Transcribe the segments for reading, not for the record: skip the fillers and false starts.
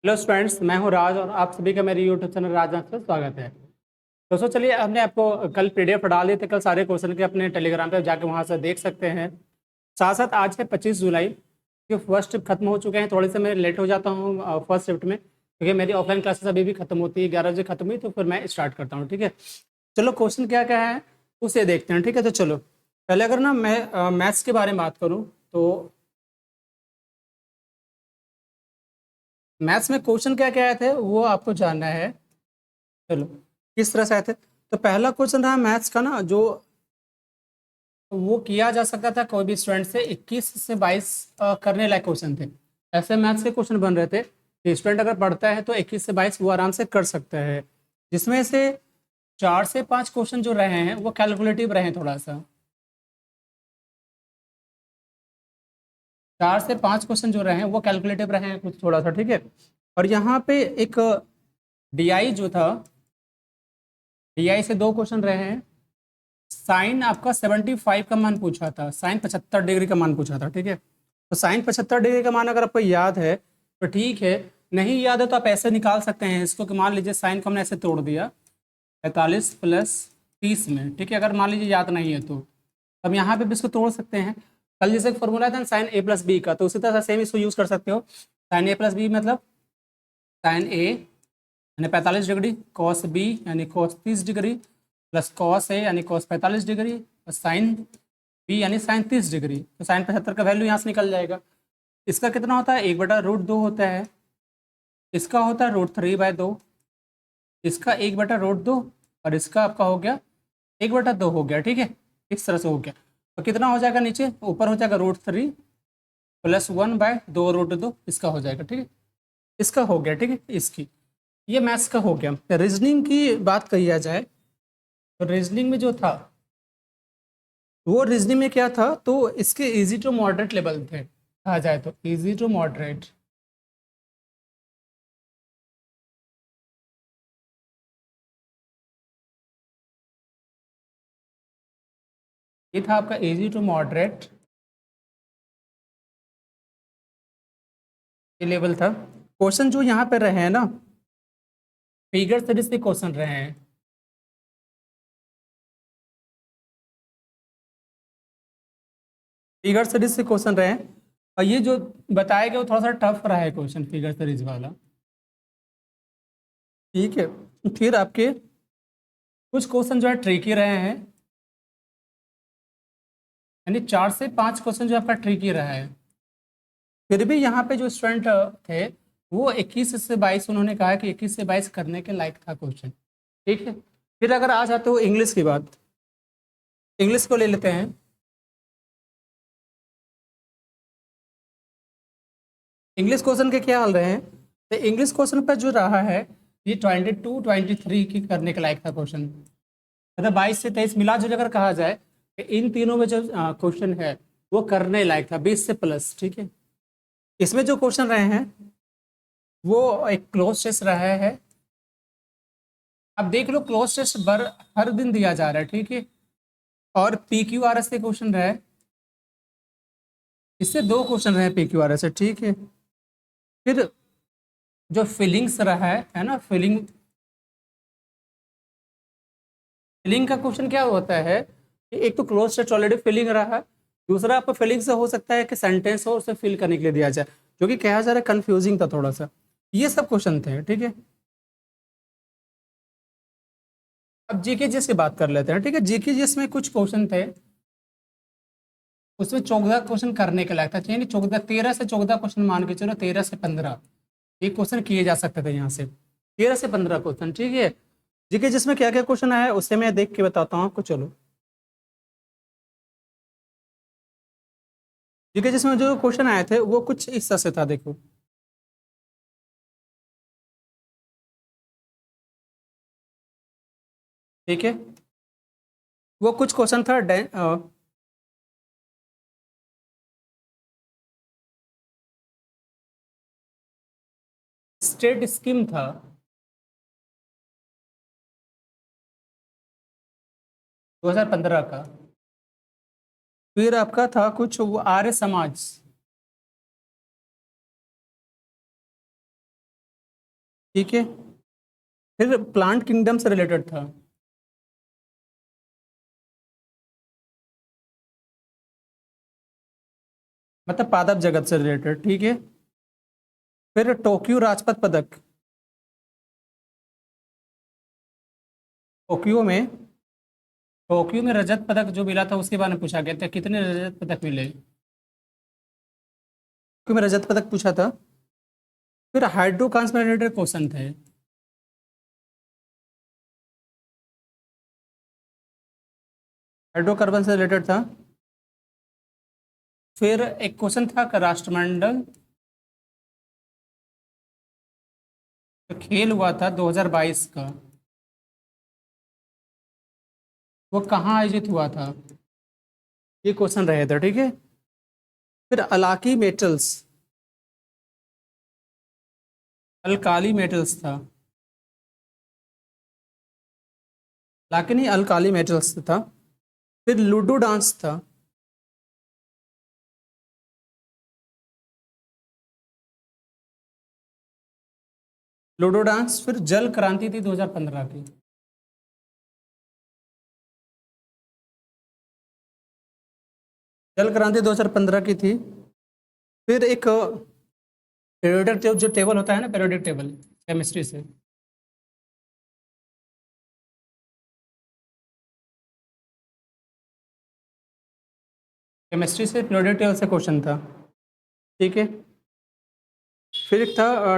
Hello students, मैं हूं राज और आप सभी का मेरे यूट्यूब चैनल राज से स्वागत है। दोस्तों चलिए, हमने आपको कल पीडीएफ डाल दिए थे। कल सारे क्वेश्चन के अपने टेलीग्राम पे जाके वहां से देख सकते हैं। साथ साथ आज है 25 जुलाई, कि फर्स्ट शिफ्ट खत्म हो चुके हैं। थोड़ी से मैं लेट हो जाता हूँ फर्स्ट शिफ्ट में, क्योंकि मेरी ऑफलाइन क्लासेस अभी भी खत्म होती है। 11 बजे खत्म हुई तो फिर मैं स्टार्ट करता हूँ। ठीक है, चलो क्वेश्चन क्या क्या है उसे देखते हैं। ठीक है, तो चलो पहले अगर ना मैं मैथ्स के बारे में बात करूँ तो मैथ्स में क्वेश्चन क्या क्या आए थे वो आपको जानना है। चलो, किस तरह से आए थे। तो पहला क्वेश्चन रहा मैथ्स का ना, जो वो किया जा सकता था कोई भी स्टूडेंट से 21 से 22 करने लायक क्वेश्चन थे। ऐसे मैथ्स के क्वेश्चन बन रहे थे कि स्टूडेंट अगर पढ़ता है तो 21 से 22 वो आराम से कर सकता है। जिसमें से 4 से 5 क्वेश्चन जो रहे हैं वो कैलकुलेटिव रहे हैं थोड़ा सा। 4 से 5 क्वेश्चन जो रहे हैं वो कैलकुलेटिव रहे हैं कुछ थोड़ा सा। ठीक है, और यहाँ पे एक डीआई जो था, डीआई से 2 क्वेश्चन रहे हैं। साइन आपका 75 का मान पूछा था, साइन 75 डिग्री का मान पूछा था। ठीक है, तो साइन 75 डिग्री का मान अगर आपको याद है तो ठीक है, नहीं याद है तो आप ऐसे निकाल सकते हैं इसको कि मान लीजिए साइन को हमने ऐसे तोड़ दिया 45 प्लस 30 में। ठीक है, अगर मान लीजिए याद नहीं है तो हम यहाँ पे भी इसको तोड़ सकते हैं। कल जैसे एक फॉर्मूला था साइन ए प्लस बी का, तो उसी तरह सेम इसको यूज कर सकते हो। साइन ए प्लस बी मतलब साइन ए यानी 45 डिग्री, कॉस बी यानी cos 30 degree, plus cos A यानी कॉस 45 डिग्री, और साइन बी यानी साइन 30 डिग्री। तो साइन 75 का वैल्यू यहाँ से निकल जाएगा। इसका कितना होता है, 1/√2 होता है। इसका होता है √3/2। इसका 1/√2, और इसका आपका हो गया 1/2 हो गया। ठीक है, इस तरह से हो गया। तो कितना हो जाएगा, नीचे ऊपर हो जाएगा √3 प्लस 1/2√2, इसका हो जाएगा। ठीक है, इसका हो गया। ठीक है, इसकी ये मैथ्स का हो गया। रीजनिंग की बात कही जाए तो रीजनिंग में जो था वो रीजनिंग में क्या था, तो इसके इजी टू मॉडरेट लेवल थे। कहा जाए तो इजी टू मॉडरेट, ये था आपका इजी टू मॉडरेट, ये लेवल था। क्वेश्चन जो यहाँ पे रहे हैं ना, फिगर सीरीज के क्वेश्चन रहे हैं। फिगर सीरीज से क्वेश्चन रहे हैं, और ये जो बताया गया वो थोड़ा सा टफ रहा है क्वेश्चन, फिगर सीरीज वाला। ठीक है, फिर आपके कुछ क्वेश्चन जो है ट्रिकी रहे हैं, यानी 4 से 5 क्वेश्चन जो आपका ट्रिकी रहा है। फिर भी यहाँ पे जो स्टूडेंट थे वो 21 से 22, उन्होंने कहा कि 21 से 22 करने के लायक था क्वेश्चन। ठीक है, फिर अगर आ जाते हो इंग्लिश की बात, इंग्लिश को ले लेते हैं। इंग्लिश क्वेश्चन के क्या हाल रहे हैं, तो इंग्लिश क्वेश्चन पर जो रहा है ये 22 23 की करने के लायक था क्वेश्चन। मतलब 22 से 23 मिला जो अगर कहा जाए कि इन तीनों में जो क्वेश्चन है वो करने लायक था 20 से प्लस। ठीक है, इसमें जो क्वेश्चन रहे हैं वो एक क्लोज टेस्ट रहा है। अब देख लो, क्लोज टेस्ट हर दिन दिया जा रहा है। ठीक है, और पी क्यू आर एस के क्वेश्चन रहे, इससे 2 क्वेश्चन रहे पी क्यू आर एस से। ठीक है, फिर जो फीलिंग्स रहा है ना, फीलिंग, फीलिंग का क्वेश्चन क्या होता है कि एक तो क्लोज टेस्ट ऑलरेडी फीलिंग रहा है, दूसरा आपको फीलिंग से हो सकता है कि सेंटेंस हो उसे फिल करने के लिए दिया जाए, जो कि कहा जा रहा है कंफ्यूजिंग था थोड़ा सा। ये सब क्वेश्चन थे। ठीक है, अब जीके जीएस की बात कर लेते हैं। ठीक है, जीके जीएस में कुछ क्वेश्चन थे, उसमें 14 क्वेश्चन करने के लायक था। यानी 14, 13 से 14 क्वेश्चन मान के चलो, 13 से 15 ये क्वेश्चन किए जा सकते थे यहाँ से, 13 से 15 क्वेश्चन। ठीक है, जीके जिसमें क्या क्या क्वेश्चन आया है उससे मैं देख के बताता हूँ आपको। चलो, जीके जिसमें जो क्वेश्चन आए थे वो कुछ इस तरह से था, देखो। ठीक है, वो कुछ क्वेश्चन था स्टेट स्कीम था। दो हजार पंद्रह का। फिर आपका था कुछ वो आर्य समाज, ठीक है। फिर प्लांट किंगडम से रिलेटेड था। मतलब पादप जगत से रिलेटेड, ठीक है। फिर टोक्यो राजपथ पदक, टोक्यो में टोक्यो में रजत पदक जो मिला था उसके बारे में पूछा गया था, कितने रजत पदक मिले, टोक्यो में रजत पदक पूछा था। फिर हाइड्रोकार्बन से रिलेटेड क्वेश्चन थे। हाइड्रोकार्बन से रिलेटेड था। फिर एक क्वेश्चन था कि राष्ट्रमंडल जो खेल हुआ था 2022 का, वो कहाँ आयोजित हुआ था, ये क्वेश्चन रहे थे, ठीक है। फिर अलाकी मेटल्स, अल्काली मेटल्स था, लाकी नहीं अल्काली मेटल्स था। फिर लूडो डांस था। Ludo dance. फिर जल क्रांति थी 2015 की। जल क्रांति 2015 की थी। फिर एक पीरियोडिक जो टेबल होता है ना, पीरियोडिक टेबल केमिस्ट्री से, केमिस्ट्री से पीरियोडिक टेबल से क्वेश्चन था, ठीक है। फिर एक था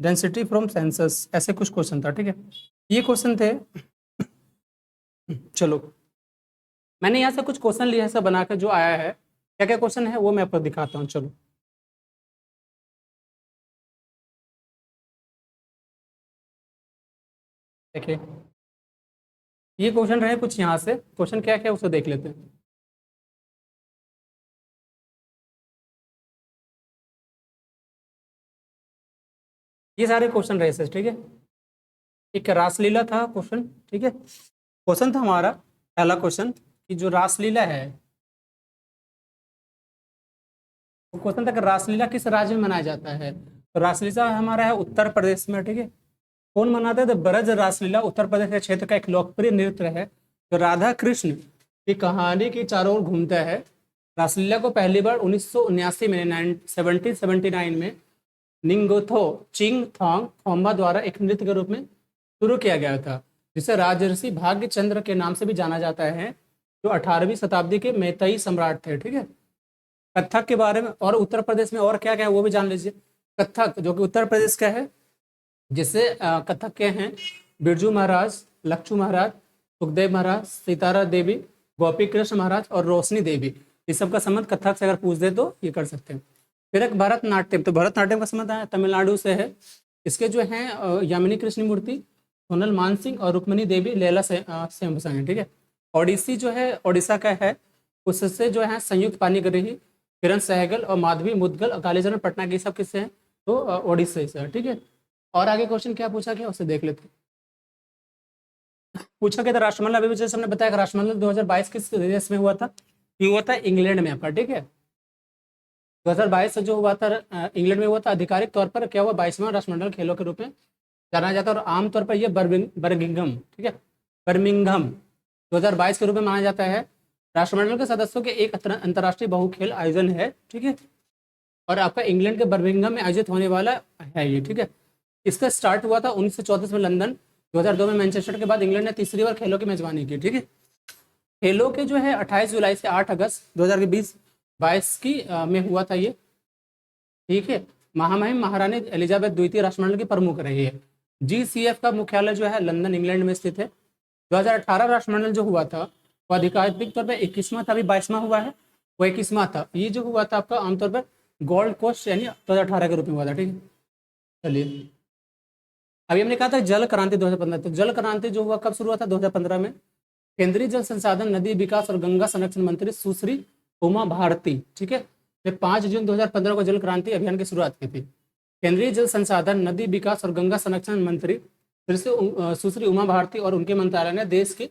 डेंसिटी फ्रॉम सेंसस, ऐसे कुछ क्वेश्चन था, ठीक है। ये क्वेश्चन थे। चलो, मैंने यहाँ से कुछ क्वेश्चन लिया है सब बनाकर जो आया है, क्या क्या क्वेश्चन है वो मैं आपको दिखाता हूँ। चलो, देखिए ये क्वेश्चन रहे कुछ, यहाँ से क्वेश्चन क्या क्या उसे देख लेते हैं। ये सारे क्वेश्चन रहे से, ठीक है। एक रासलीला था क्वेश्चन, ठीक है। क्वेश्चन था हमारा पहला क्वेश्चन कि जो रासलीला है, वो क्वेश्चन था कि रासलीला किस राज्य में मनाया जाता है। तो रासलीला हमारा है उत्तर प्रदेश में, ठीक है। कौन मनाता है, तो ब्रज रासलीला उत्तर प्रदेश के क्षेत्र का एक लोकप्रिय नृत्य है जो राधा कृष्ण की कहानी के चारों ओर घूमता है। रासलीला को पहली बार 1979 में 1779 में निंगथो चिंग थोंग थोम्बा द्वारा एक नृत्य के रूप में शुरू किया गया था, जिसे राजर्षि भाग्यचंद्र के नाम से भी जाना जाता है, जो 18वीं शताब्दी के मैतेई सम्राट थे, ठीक है। कथक के बारे में और उत्तर प्रदेश में और क्या क्या है वो भी जान लीजिए। कथक जो कि उत्तर प्रदेश का है, जिससे कथक के हैं बिरजू महाराज, लक्ष्मू महाराज, सुखदेव महाराज, सीतारा देवी, गोपी कृष्ण महाराज और रोशनी देवी। इस सब का संबंध कथक से अगर पूछ दे तो ये कर सकते हैं। फिर एक भरतनाट्यम, तो भरतनाट्यम का संबंध है तमिलनाडु से है। इसके जो हैं यामिनी कृष्ण मूर्ति, सोनल मान सिंह और रुक्मणी देवी लैला सेम्बसन है, ठीक है। ओडिसी जो है ओडिशा का है, उससे जो है संयुक्त पानीग्राही, किरण सहगल और माधवी मुदगल और कालीचरण पटनायक, ये सब किससे हैं, तो ओडिशा से है, ठीक है। और आगे क्वेश्चन क्या पूछा गया उसे देख लेते हैं। पूछा गया था राष्ट्रमंडल, अभी जैसे हमने बताया राष्ट्रमंडल 2022 किस देश में हुआ था, ये हुआ था इंग्लैंड में आपका, ठीक है। 2022 से जो हुआ था इंग्लैंड में हुआ था, आधिकारिक तौर पर क्या हुआ, 22वां राष्ट्रमंडल खेलों के रूप में जाना जाता है और आमतौर पर यह बर्मिंघम, ठीक है, बर्मिंघम 2022 के रूप में माना जाता है। राष्ट्रमंडल के सदस्यों के एक अंतर्राष्ट्रीय बहु खेल आयोजन है, ठीक है। और आपका इंग्लैंड के बर्मिंघम में आयोजित होने वाला है ये, ठीक है। इसका स्टार्ट हुआ था 1934 में लंदन, 2002 में मैनचेस्टर के बाद इंग्लैंड ने तीसरी बार खेलों की मेजबानी की, ठीक है। खेलों के जो है 28 जुलाई से 8 अगस्त 2022 की में हुआ था ये, ठीक है। महामहिम महारानी एलिजाबेथ द्वितीय राष्ट्रमंडल की प्रमुख रही है। GCF का मुख्यालय जो है लंदन इंग्लैंड में स्थित है। 2018 राष्ट्रमंडल जो हुआ था वो आधिकारिक तौर पर 21वां था, अभी 22वां हुआ है, वो 21वां था। ये जो हुआ था आपका आमतौर पर गोल्ड कोस्ट यानी 2018 के रूप में हुआ था, ठीक है। चलिए, अभी हमने कहा था जल क्रांति 2015, तो जल क्रांति जो हुआ कब शुरू हुआ था, 2015 में। केंद्रीय जल संसाधन, नदी विकास और गंगा संरक्षण मंत्री सुश्री उमा भारती, ठीक है, ने 5 जून 2015 को जल क्रांति अभियान की शुरुआत की थी। केंद्रीय जल संसाधन, नदी विकास और गंगा संरक्षण मंत्री सुश्री उमा भारती और उनके मंत्रालय ने देश के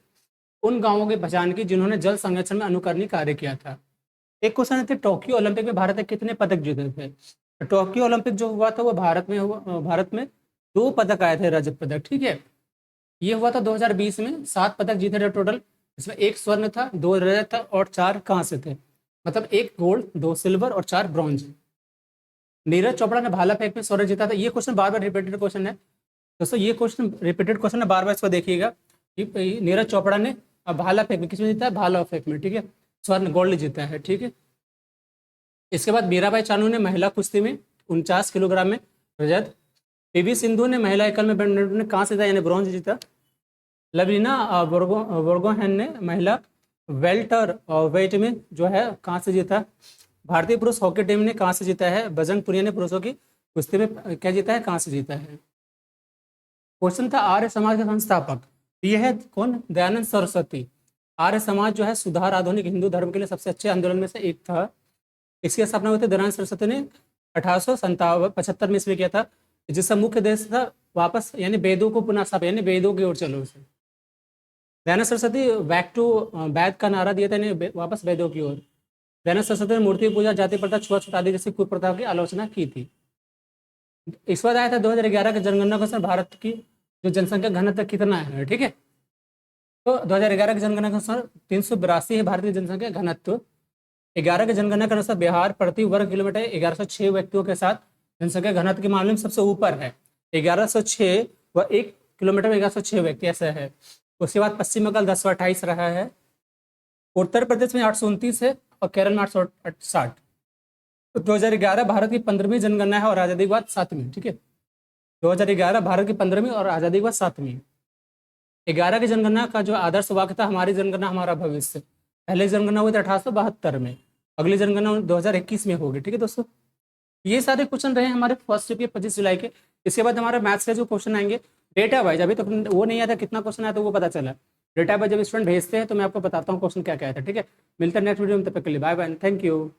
उन गांवों की पहचान की जिन्होंने जल संरक्षण में अनुकरणीय कार्य किया था। एक क्वेश्चन थे, टोक्यो ओलंपिक में भारत ने कितने पदक जीते थे। टोक्यो ओलंपिक जो हुआ था वो भारत में हुआ, भारत में 2 पदक आए थे, रजत पदक, ठीक है। ये हुआ था 2020 में, 7 पदक जीते थे टोटल। इसमें 1 स्वर्ण था, 2 रजत था और 4 कांस्य थे, मतलब 1 गोल्ड, 2 सिल्वर और 4 ब्रॉन्ज। नीरज चोपड़ा ने भाला फेंक में स्वर्ण जीता था। ये क्वेश्चन बार बार रिपीटेड क्वेश्चन है दोस्तों, ये क्वेश्चन रिपीटेड क्वेश्चन है, बार बार इसको देखिएगा कि नीरज चोपड़ा ने भाला फेंक में, किसमें जीता है, भाला फेंक में, ठीक है, स्वर्ण गोल्ड जीता है, ठीक है। इसके बाद मीराबाई चानू ने महिला कुश्ती में 49 किलोग्राम में रजत। पीवी सिंधु ने महिला एकल में बैडमिंटन में कांस्य जीता, यानी ब्रॉन्ज जीता। लवलीना बोर्गोहेन ने महिला वेल्टर वेट में जो है कांस्य जीता। भारतीय पुरुष हॉकी टीम ने कांस्य जीता है। बजरंग पुनिया ने पुरुषों की कुश्ती में क्या जीता है, कांस्य जीता है। क्वेश्चन था आर्य समाज के संस्थापक, ये है कौन, दयानंद सरस्वती। आर्य समाज जो है सुधार आधुनिक हिंदू धर्म के लिए सबसे अच्छे आंदोलन में से एक था। इसकी स्थापना हुई थी दयानंद सरस्वती ने 1875 में इसमें किया था, जिसका मुख्य उद्देश्य था वापस, यानी वेदों को पुनः स्थापना, यानी वेदों की ओर चलो उसे। दयानंद सरस्वती बैक टू वैद का नारा दिया था, यानी वापस वेदों की ओर। दयानंद सरस्वती ने मूर्ति पूजा, जाति प्रथा, छुआछूत आदि जैसी कुप्रथा की आलोचना की थी। इस बार आया था 2011 के जनगणना के अनुसार भारत की जो जनसंख्या घनत्व कितना है, ठीक है। तो 2011 की जनगणना के अनुसार 382 है भारत की जनसंख्या घनत्व। 11 के जनगणना के अनुसार बिहार प्रति वर्ग किलोमीटर 1106 व्यक्तियों के साथ जनसंख्या घनत्व के मामले में सबसे ऊपर है, 1106 व 1 किलोमीटर में 1106 व्यक्ति, ऐसा है। उसके बाद पश्चिम बंगाल 1028 रहा है, उत्तर प्रदेश में 829 है और केरल में 860। तो 2011 भारत की 15वीं जनगणना है और आज़ादी के बाद 7वीं, ठीक है। 2011 भारत की 15वीं और आज़ादी के बाद 7वीं। 11 की जनगणना का जो आदर्श वाक्य था, हमारी जनगणना हमारा भविष्य। पहले जनगणना हुई थी 1872 में, अगली जनगणना 2021 में होगी, ठीक है दोस्तों। ये सारे क्वेश्चन रहे हमारे फर्स्ट के 25 जुलाई के। इसके बाद हमारे मैथ्स के जो क्वेश्चन आएंगे डेटा वाइज, अभी तो वो नहीं आया था कितना क्वेश्चन आया तो वो पता चला। डेटा वाइज जब स्टूडेंट भेजते हैं तो मैं आपको बताता हूँ क्वेश्चन क्या क्या आया था, ठीक है। मिलते हैं नेक्स्ट वीडियो में, तब तक के लिए बाय बाय, थैंक यू।